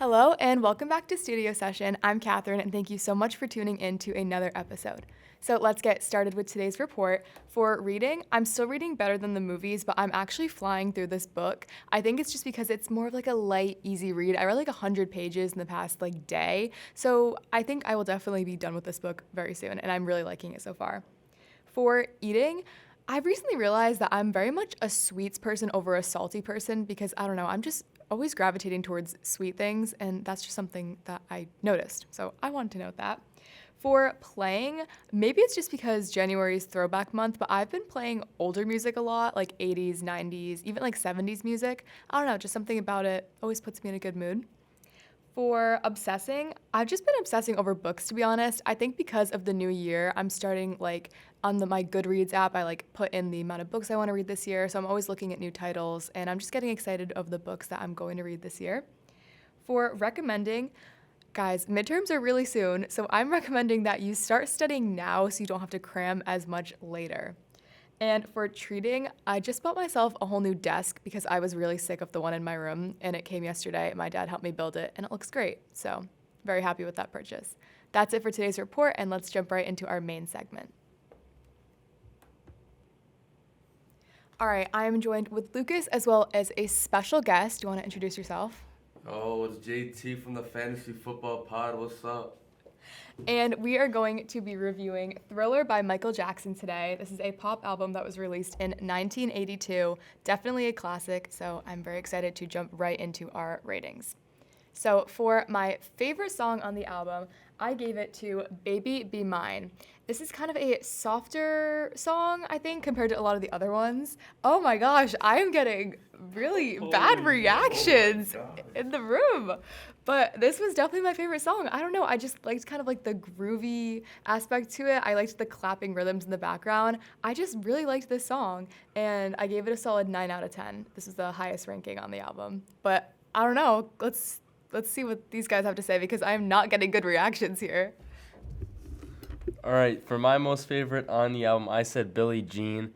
Hello, and welcome back to Studio Session. I'm Katherine, and thank you so much for tuning in to another episode. So let's get started with today's report. For reading, I'm still reading Better Than the Movies, but I'm actually flying through this book. I think it's just because it's more of like a light, easy read. I read like 100 pages in the past day, so I think I will definitely be done with this book very soon, and I'm really liking it so far. For eating, I've recently realized that I'm very much a sweets person over a salty person because I don't know, I'm just always gravitating towards sweet things, and that's just something that I noticed. So I wanted to note that. For playing, maybe it's just because January is throwback month, but I've been playing older music a lot, like 80s, 90s, even like 70s music. I don't know, just something about it always puts me in a good mood. For obsessing, I've just been obsessing over books to be honest. I think because of the new year, I'm starting on my Goodreads app, I put in the amount of books I want to read this year. So I'm always looking at new titles and I'm just getting excited of the books that I'm going to read this year. For recommending, guys, midterms are really soon, so I'm recommending that you start studying now so you don't have to cram as much later. And for treating, I just bought myself a whole new desk because I was really sick of the one in my room and it came yesterday. My dad helped me build it and it looks great. So, very happy with that purchase. That's it for today's report and let's jump right into our main segment. All right, I am joined with Lucas as well as a special guest. Do you want to introduce yourself? Oh, it's JT from the Fantasy Football Pod. What's up? And we are going to be reviewing Thriller by Michael Jackson today. This is a pop album that was released in 1982. Definitely a classic, so I'm very excited to jump right into our ratings. So for my favorite song on the album, I gave it to Baby Be Mine. This is kind of a softer song, I think, compared to a lot of the other ones. Oh my gosh, I am getting really bad reactions in the room. But this was definitely my favorite song. I don't know, I just liked kind of like the groovy aspect to it. I liked the clapping rhythms in the background. I just really liked this song, and I gave it a solid 9 out of 10. This is the highest ranking on the album. But I don't know, let's see what these guys have to say because I'm not getting good reactions here. All right, for my most favorite on the album, I said Billie Jean.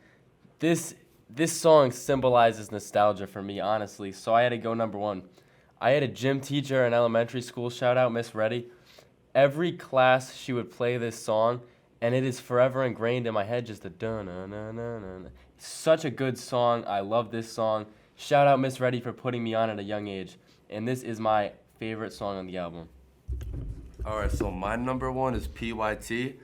This song symbolizes nostalgia for me, honestly. So I had to go number one. I had a gym teacher in elementary school, shout out Miss Reddy. Every class she would play this song, and it is forever ingrained in my head. Just a dun na na na na. Such a good song. I love this song. Shout out Miss Reddy for putting me on at a young age. And this is my favorite song on the album. All right, so my number one is PYT.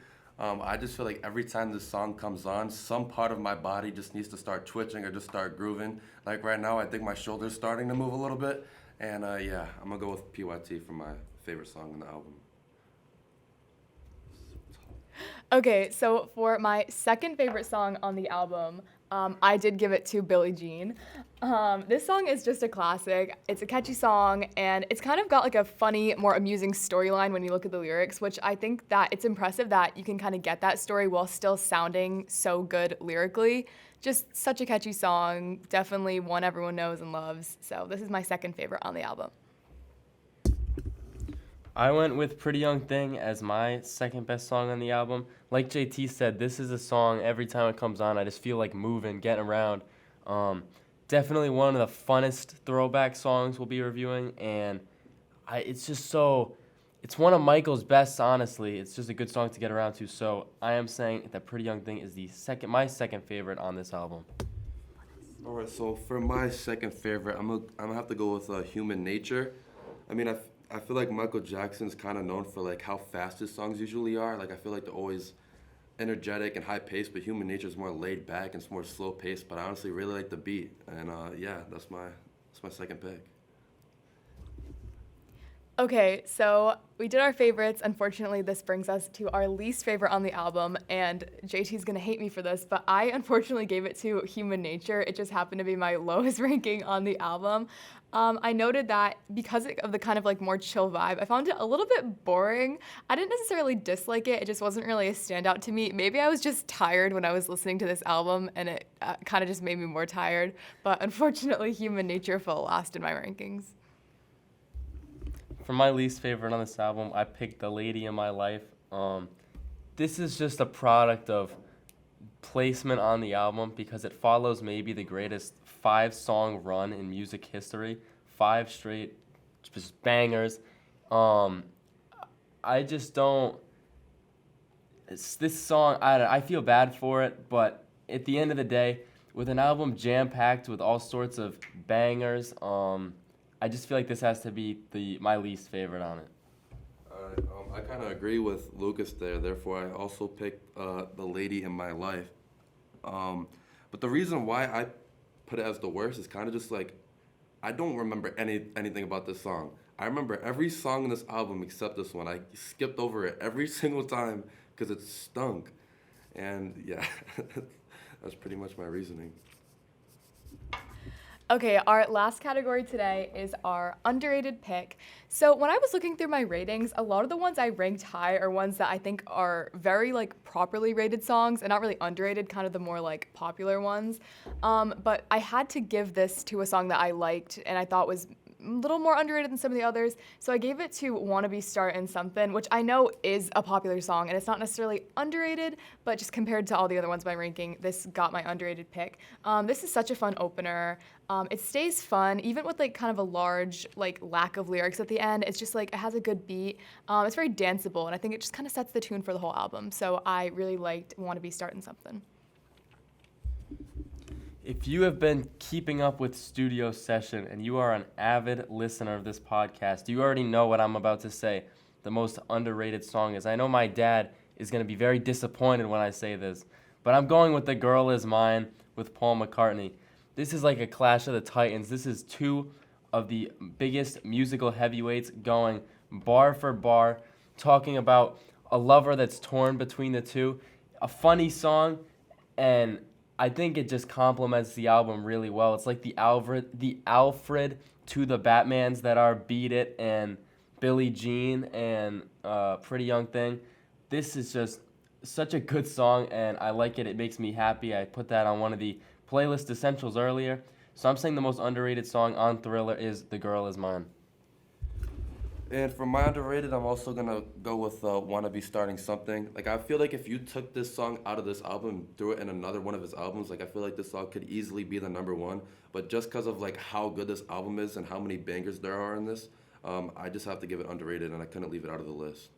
I just feel like every time this song comes on, some part of my body just needs to start twitching or just start grooving. Like right now, I think my shoulder's starting to move a little bit. And yeah, I'm going to go with PYT for my favorite song on the album. Okay, so for my second favorite song on the album, I did give it to Billie Jean. This song is just a classic. It's a catchy song, and it's kind of got like a funny, more amusing storyline when you look at the lyrics, which I think that it's impressive that you can kind of get that story while still sounding so good lyrically. Just such a catchy song, definitely one everyone knows and loves. So this is my second favorite on the album. I went with Pretty Young Thing as my second best song on the album. Like JT said, this is a song, every time it comes on, I just feel like moving, getting around. Definitely one of the funnest throwback songs we'll be reviewing, and it's one of Michael's best, honestly. It's just a good song to get around to, so I am saying that Pretty Young Thing is my second favorite on this album. All right, so for my second favorite, I'm gonna have to go with Human Nature. I mean, I feel like Michael Jackson's kind of known for like how fast his songs usually are. Like I feel like they're always energetic and high paced, but Human Nature is more laid back and it's more slow paced. But I honestly really like the beat, and yeah, that's my second pick. Okay, so we did our favorites. Unfortunately, this brings us to our least favorite on the album, and JT's gonna hate me for this, but I unfortunately gave it to Human Nature. It just happened to be my lowest ranking on the album. I noted that because of the kind of like more chill vibe, I found it a little bit boring. I didn't necessarily dislike it, it just wasn't really a standout to me. Maybe I was just tired when I was listening to this album, and it kind of just made me more tired, but unfortunately, Human Nature fell last in my rankings. For my least favorite on this album, I picked The Lady in My Life. This is just a product of placement on the album because it follows maybe the greatest 5-song run in music history. 5 straight just bangers. Um, I just don't. This song, I feel bad for it, but at the end of the day, with an album jam packed with all sorts of bangers, I just feel like this has to be my least favorite on it. I kind of agree with Lucas there. Therefore, I also picked "The Lady in My Life." But the reason why I put it as the worst is kind of just like I don't remember anything about this song. I remember every song in this album except this one. I skipped over it every single time because it stunk. And yeah, that's pretty much my reasoning. Okay, our last category today is our underrated pick. So when I was looking through my ratings, a lot of the ones I ranked high are ones that I think are very like properly rated songs and not really underrated, kind of the more like popular ones. But I had to give this to a song that I liked and I thought was a little more underrated than some of the others. So I gave it to Wanna Be Startin' Something, which I know is a popular song and it's not necessarily underrated, but just compared to all the other ones by ranking, this got my underrated pick. This is such a fun opener. It stays fun, even with like kind of a large like lack of lyrics at the end. It's just like it has a good beat. It's very danceable, and I think it just kind of sets the tune for the whole album. So I really liked "Wanna Be Startin' Something." If you have been keeping up with Studio Session and you are an avid listener of this podcast, you already know what I'm about to say. The most underrated song is. I know my dad is going to be very disappointed when I say this, but I'm going with "The Girl Is Mine" with Paul McCartney. This is like a clash of the titans. This is two of the biggest musical heavyweights going bar for bar, talking about a lover that's torn between the two. A funny song, and I think it just complements the album really well. It's like the Alfred to the Batmans that are Beat It and Billie Jean and Pretty Young Thing. This is just such a good song, and I like it. It makes me happy. I put that on one of the playlist essentials earlier. So I'm saying the most underrated song on Thriller is "The Girl Is Mine." And for my underrated, I'm also gonna go with "Wanna Be Starting Something." Like I feel like if you took this song out of this album and threw it in another one of his albums, like I feel like this song could easily be the number one. But just because of like how good this album is and how many bangers there are in this, I just have to give it underrated, and I couldn't leave it out of the list.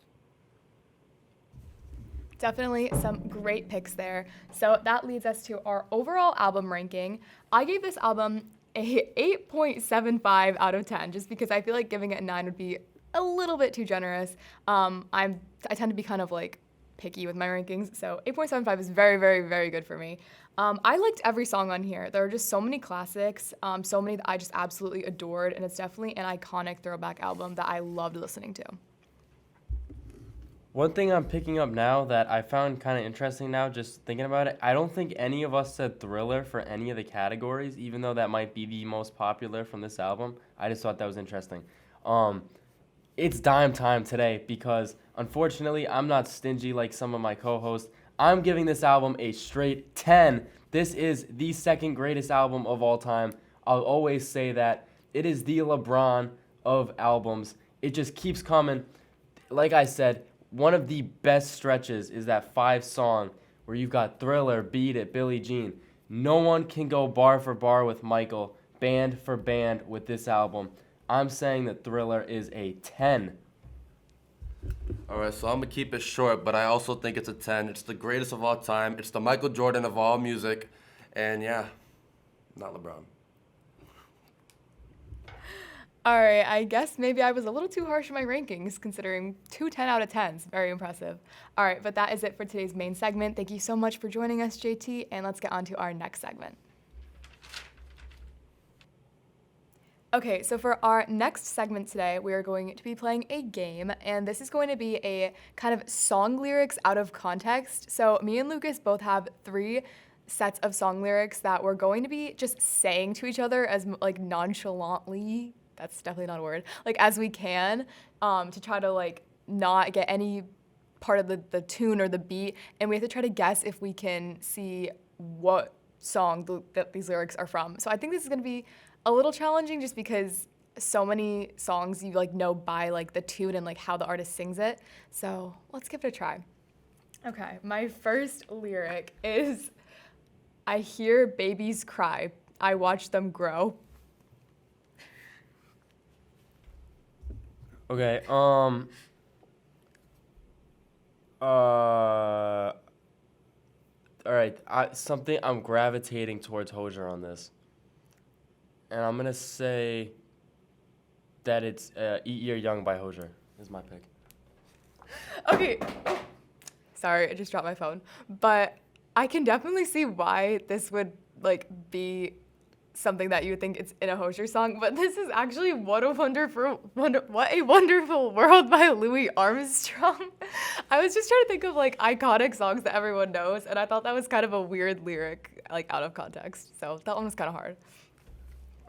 Definitely some great picks there. So that leads us to our overall album ranking. I gave this album a 8.75 out of 10, just because I feel like giving it a 9 would be a little bit too generous. I tend to be kind of like picky with my rankings, so 8.75 is very, very, very good for me. I liked every song on here. There are just so many classics, so many that I just absolutely adored, and it's definitely an iconic throwback album that I loved listening to. One thing I'm picking up now that I found kind of interesting now, just thinking about it, I don't think any of us said Thriller for any of the categories, even though that might be the most popular from this album. I just thought that was interesting. It's dime time today because, unfortunately, I'm not stingy like some of my co-hosts. I'm giving this album a straight 10. This is the second greatest album of all time. I'll always say that. It is the LeBron of albums. It just keeps coming. Like I said, one of the best stretches is that 5-song where you've got Thriller, Beat It, Billie Jean. No one can go bar for bar with Michael, band for band with this album. I'm saying that Thriller is a 10. All right, so I'm gonna keep it short, but I also think it's a 10. It's the greatest of all time. It's the Michael Jordan of all music, and yeah, not LeBron. All right, I guess maybe I was a little too harsh in my rankings, considering 2 10 out of 10s. Very impressive. All right, but that is it for today's main segment. Thank you so much for joining us, JT, and let's get on to our next segment. Okay, so for our next segment today, we are going to be playing a game, and this is going to be a kind of song lyrics out of context. So me and Lucas both have 3 sets of song lyrics that we're going to be just saying to each other as like nonchalantly, that's definitely not a word, like as we can, to try to like not get any part of the tune or the beat, and we have to try to guess if we can see what song that these lyrics are from. So I think this is going to be a little challenging just because so many songs you like know by like the tune and like how the artist sings it. So let's give it a try. Okay, my first lyric is, I hear babies cry, I watch them grow. Okay. All right. Something I'm gravitating towards Hozier on this, and I'm gonna say that it's "Eat Your Young" by Hozier. Is my pick. Okay. Sorry, I just dropped my phone. But I can definitely see why this would like be something that you would think it's in a Hozier song, but this is actually What a Wonderful World by Louis Armstrong. I was just trying to think of like iconic songs that everyone knows, and I thought that was kind of a weird lyric, like out of context. So that one was kind of hard.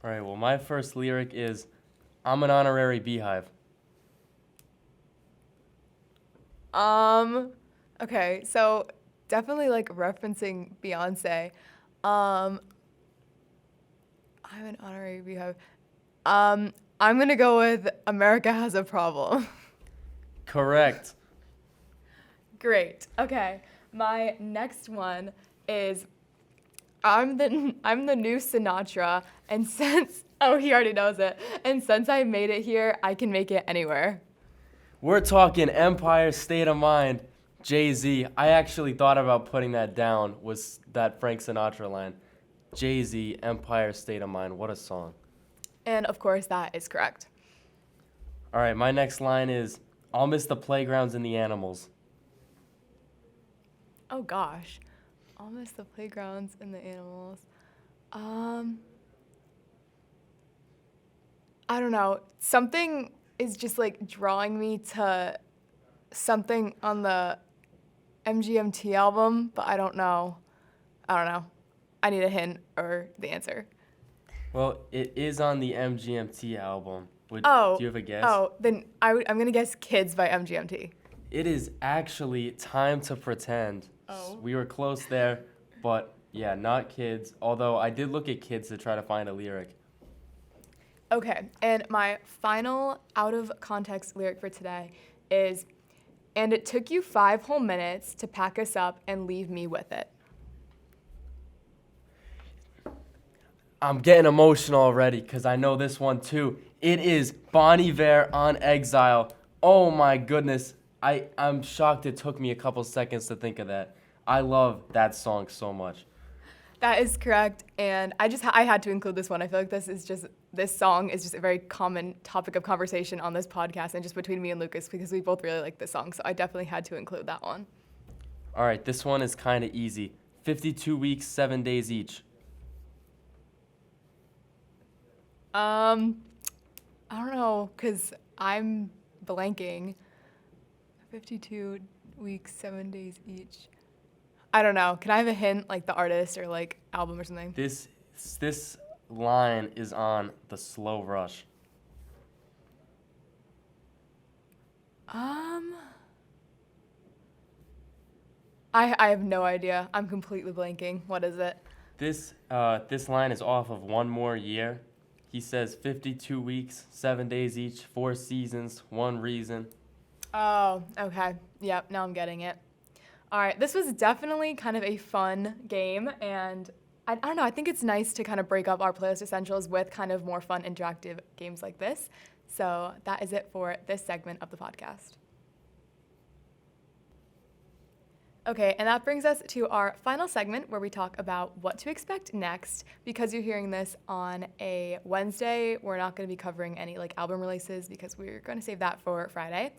All right. Well, my first lyric is, "I'm an honorary beehive." Okay, so definitely like referencing Beyonce. Um, I'm an honorary beehive. I'm gonna go with America Has a Problem. Correct. Great. Okay. My next one is I'm the new Sinatra, and since oh he already knows it, and since I made it here, I can make it anywhere. We're talking Empire State of Mind, Jay-Z. I actually thought about putting that down, was that Frank Sinatra line. Jay-Z, Empire State of Mind. What a song. And of course that is correct. All right, my next line is, "I'll miss the playgrounds and the animals." Oh gosh. Almost the playgrounds and the animals. Um I don't know. Something is just like drawing me to something on the MGMT album, but I don't know. I don't know. I need a hint or the answer. Well, it is on the MGMT album. Oh. Do you have a guess? Then I'm going to guess Kids by MGMT. It is actually Time to Pretend. Oh. We were close there, but yeah, not Kids. Although I did look at Kids to try to find a lyric. Okay, and my final out of context lyric for today is, "And it took you 5 whole minutes to pack us up and leave me with it." I'm getting emotional already because I know this one too. It is Bon Iver on Exile. Oh my goodness. I'm shocked it took me a couple seconds to think of that. I love that song so much. That is correct, and I had to include this one. I feel like this song is just a very common topic of conversation on this podcast and just between me and Lucas because we both really like this song, so I definitely had to include that one. All right, this one is kind of easy. 52 weeks, 7 days each. I don't know, because I'm blanking. 52 weeks, 7 days each. I don't know. Can I have a hint, like the artist or like album or something? This line is on The Slow Rush. I have no idea. I'm completely blanking. What is it? This line is off of One More Year. He says 52 weeks, 7 days each, 4 seasons, 1 reason. Oh, okay. Yep, now I'm getting it. All right, this was definitely kind of a fun game, and I don't know, I think it's nice to kind of break up our playlist essentials with kind of more fun, interactive games like this. So that is it for this segment of the podcast. Okay, and that brings us to our final segment where we talk about what to expect next. Because you're hearing this on a Wednesday, we're not going to be covering any like album releases because we're going to save that for Friday.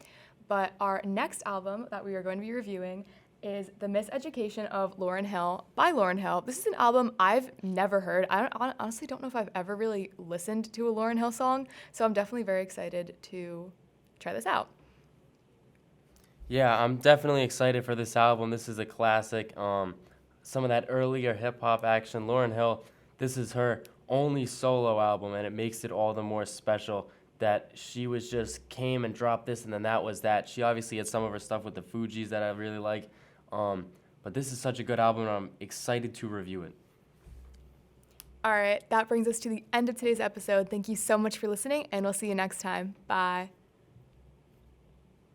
But our next album that we are going to be reviewing is The Miseducation of Lauryn Hill by Lauryn Hill. This is an album I've never heard. I honestly don't know if I've ever really listened to a Lauryn Hill song, so I'm definitely very excited to try this out. Yeah, I'm definitely excited for this album. This is a classic. Some of that earlier hip-hop action. Lauryn Hill, this is her only solo album, and it makes it all the more special that she was just came and dropped this, and then that was that. She obviously had some of her stuff with the Fugees that I really like. But this is such a good album, and I'm excited to review it. All right, that brings us to the end of today's episode. Thank you so much for listening, and we'll see you next time. Bye.